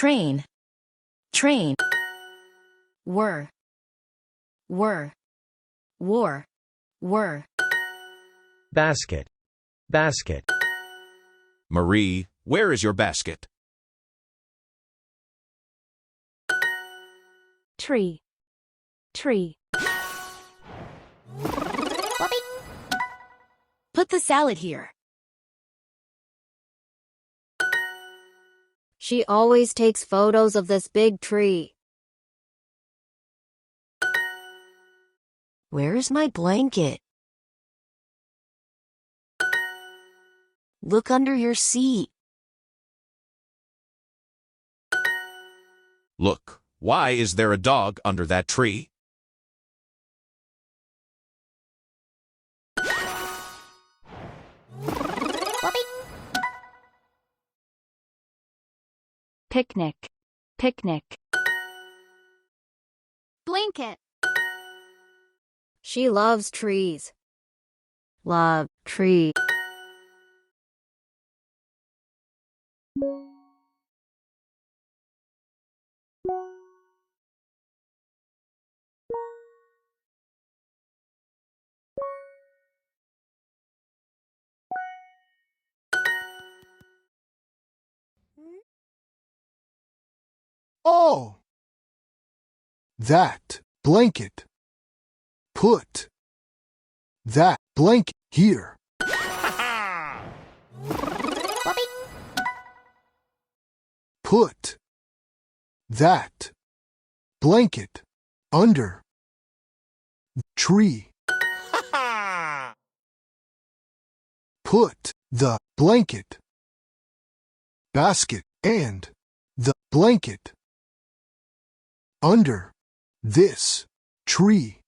train, train. Were, war, were. Basket, basket. Marie, where is your basket? Tree, tree. Put the salad here. She always takes photos of this big tree. Where's my blanket? Look under your seat. Look, why is there a dog under that tree? Picnic, picnic. Blanket. She loves trees. Love, tree. Oh! That blanket. Put that blanket here. Put that blanket under the tree. Put the blanket, basket, and the blanket under this tree.